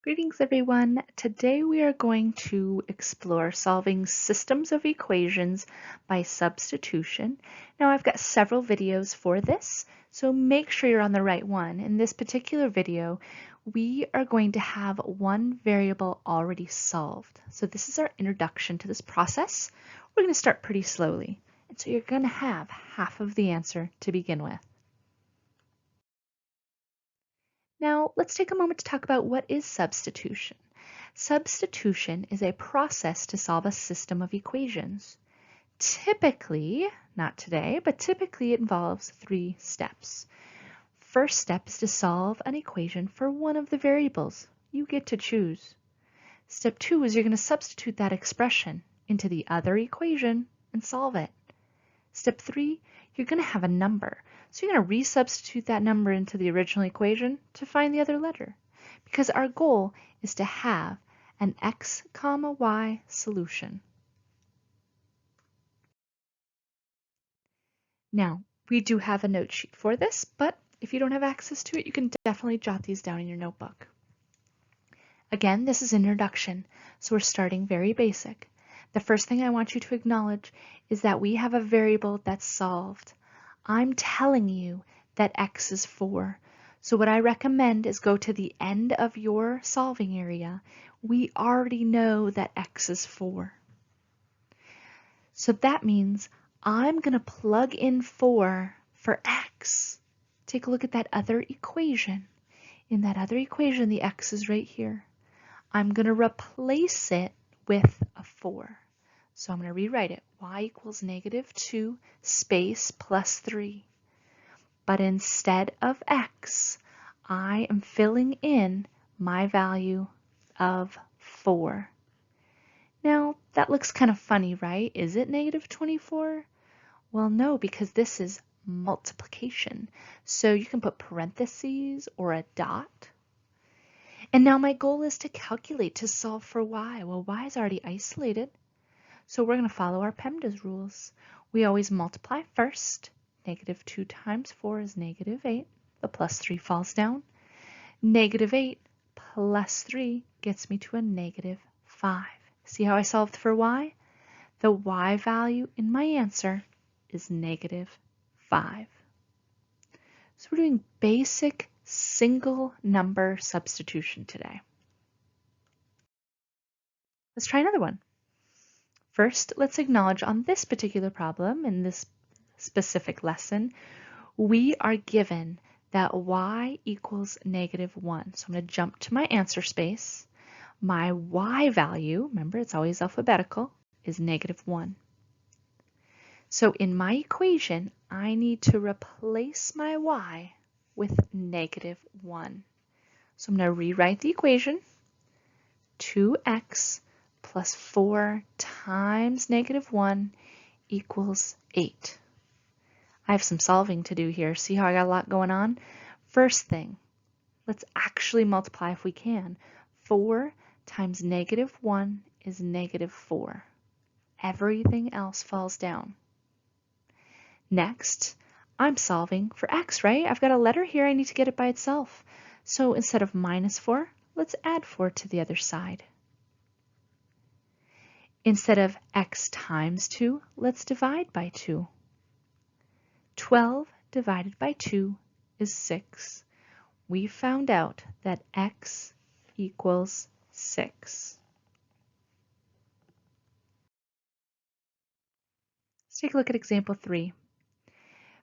Greetings everyone. Today we are going to explore solving systems of equations by substitution. Now I've got several videos for this, so make sure you're on the right one. In this particular video, we are going to have one variable already solved. So this is our introduction to this process. We're going to start pretty slowly. And so you're going to have half of the answer to begin with. Now, let's take a moment to talk about what is substitution. Substitution is a process to solve a system of equations. Typically, not today, but typically it involves 3 steps. First step is to solve an equation for one of the variables. You get to choose. Step 2 is you're going to substitute that expression into the other equation and solve it. Step 3, you're going to have a number. So you're going to resubstitute that number into the original equation to find the other letter, because our goal is to have an x, y solution. Now, we do have a note sheet for this, but if you don't have access to it, you can definitely jot these down in your notebook. Again, this is introduction, so we're starting very basic. The first thing I want you to acknowledge is that we have a variable that's solved. I'm telling you that x is 4. So what I recommend is go to the end of your solving area. We already know that x is 4. So that means I'm going to plug in 4 for x. Take a look at that other equation. In that other equation, the x is right here. I'm going to replace it with a 4. So I'm going to rewrite it. Y equals -2 space plus 3. But instead of x, I am filling in my value of 4. Now, that looks kind of funny, right? Is it -24? Well, no, because this is multiplication. So you can put parentheses or a dot. And now my goal is to calculate to solve for y. Well, y is already isolated. So we're going to follow our PEMDAS rules. We always multiply first. -2 times 4 is -8. The plus 3 falls down. -8 plus 3 gets me to a -5. See how I solved for y? The y value in my answer is -5. So we're doing basic single number substitution today. Let's try another one. First, let's acknowledge on this particular problem, in this specific lesson, we are given that y equals -1. So I'm going to jump to my answer space. My y value, remember it's always alphabetical, is -1. So in my equation, I need to replace my y with -1. So I'm going to rewrite the equation. 2x plus 4 times -1 equals 8. I have some solving to do here. See how I got a lot going on? First thing, let's actually multiply if we can. 4 times -1 is -4. Everything else falls down. Next, I'm solving for x, right? I've got a letter here. I need to get it by itself. So instead of -4, let's add 4 to the other side. Instead of x times 2, let's divide by 2. 12 divided by 2 is 6. We found out that x equals 6. Let's take a look at example 3.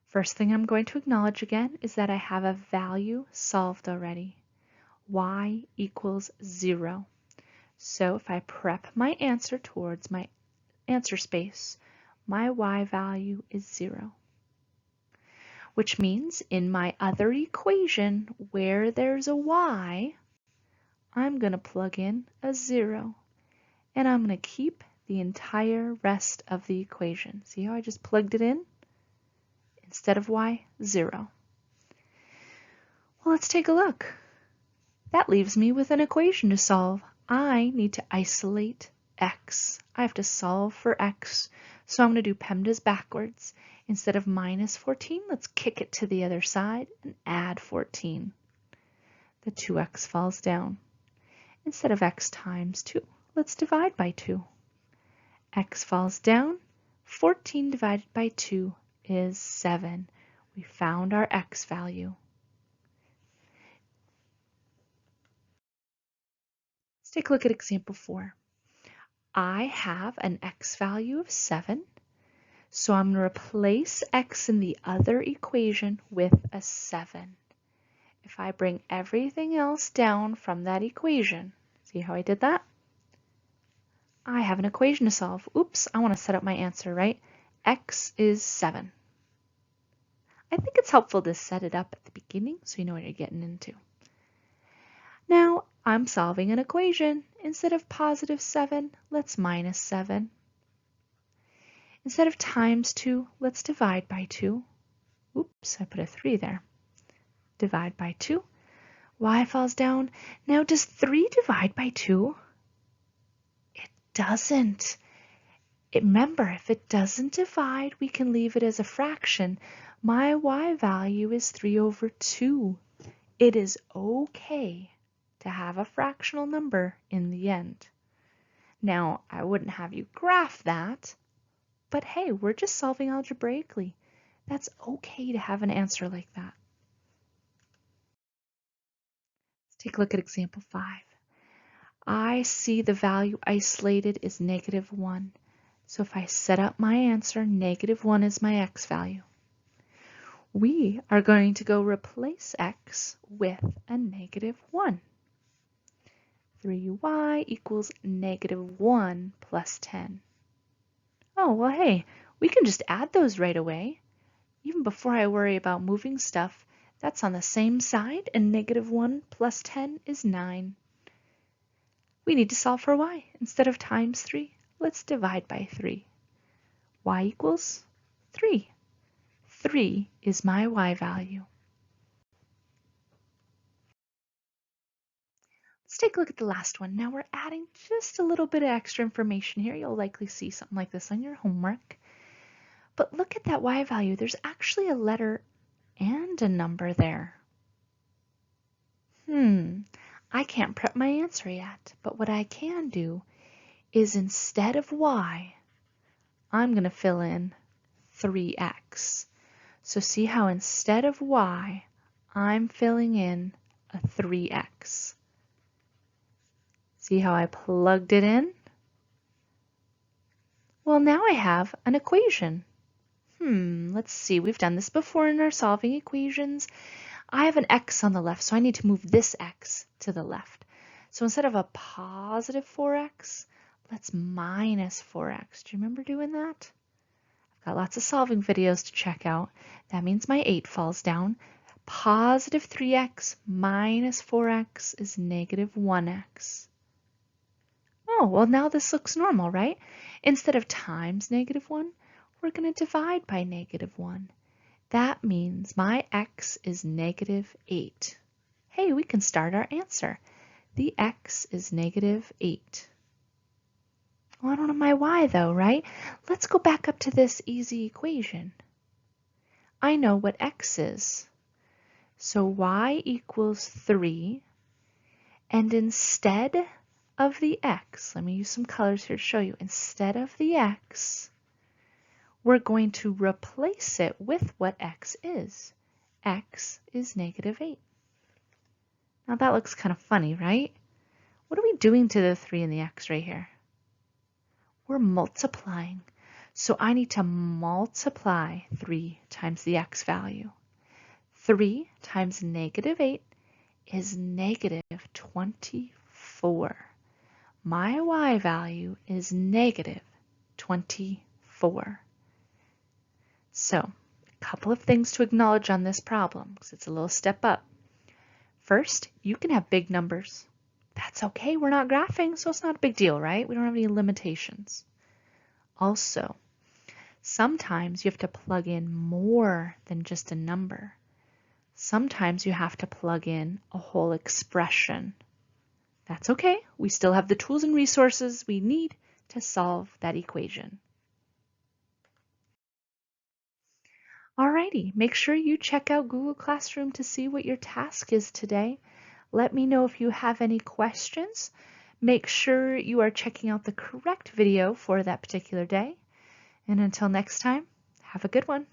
First thing I'm going to acknowledge again is that I have a value solved already. Y equals 0. So if I prep my answer towards my answer space, my y value is 0. Which means in my other equation where there's a y, I'm going to plug in a 0. And I'm going to keep the entire rest of the equation. See how I just plugged it in? Instead of y, 0. Well, let's take a look. That leaves me with an equation to solve. I need to isolate x. I have to solve for x. So I'm going to do PEMDAS backwards. Instead of -14, let's kick it to the other side and add 14. The 2x falls down. Instead of x times 2, let's divide by 2. X falls down. 14 divided by 2 is 7. We found our x value. Let's take a look at example 4. I have an x value of 7, so I'm going to replace x in the other equation with a 7. If I bring everything else down from that equation, see how I did that? I have an equation to solve. Oops, I want to set up my answer, right? X is 7. I think it's helpful to set it up at the beginning so you know what you're getting into. Now, I'm solving an equation. Instead of positive 7, let's minus 7. Instead of times 2, let's divide by 2. Oops, I put a 3 there. Divide by 2. Y falls down. Now, does 3 divide by 2? It doesn't. Remember, if it doesn't divide, we can leave it as a fraction. My y value is 3 over 2. It is okay to have a fractional number in the end. Now, I wouldn't have you graph that, but hey, we're just solving algebraically. That's okay to have an answer like that. Let's take a look at example 5. I see the value isolated is -1. So if I set up my answer, -1 is my x value. We are going to go replace x with a -1. 3y equals -1 plus 10. Oh, well, hey, we can just add those right away. Even before I worry about moving stuff, that's on the same side, and -1 plus 10 is 9. We need to solve for y. Instead of times 3, let's divide by 3. Y equals 3. 3 is my y value. Let's take a look at the last one. Now we're adding just a little bit of extra information here. You'll likely see something like this on your homework. But look at that y value. There's actually a letter and a number there. I can't prep my answer yet, but what I can do is instead of y, I'm going to fill in 3x. So see how instead of y, I'm filling in a 3x. See how I plugged it in? Well, now I have an equation. Let's see. We've done this before in our solving equations. I have an x on the left, so I need to move this x to the left. So instead of a positive 4x, let's minus 4x. Do you remember doing that? I've got lots of solving videos to check out. That means my 8 falls down. Positive 3x minus 4x is -1x. Oh, well, now this looks normal, right? Instead of times -1, we're going to divide by -1. That means my x is -8. Hey, we can start our answer. The x is -8. Well, I don't know my y though, right? Let's go back up to this easy equation. I know what x is. So y equals 3. And instead of the x, let me use some colors here to show you. Instead of the x, we're going to replace it with what x is. X is -8. Now that looks kind of funny, right? What are we doing to the 3 and the x right here? We're multiplying. So I need to multiply 3 times the x value. 3 times -8 is -24. My y value is -24. So, a couple of things to acknowledge on this problem, because it's a little step up. First, you can have big numbers. That's okay, we're not graphing, so it's not a big deal, right? We don't have any limitations. Also, sometimes you have to plug in more than just a number. Sometimes you have to plug in a whole expression. That's okay, we still have the tools and resources we need to solve that equation. Alrighty, make sure you check out Google Classroom to see what your task is today. Let me know if you have any questions. Make sure you are checking out the correct video for that particular day. And until next time, have a good one.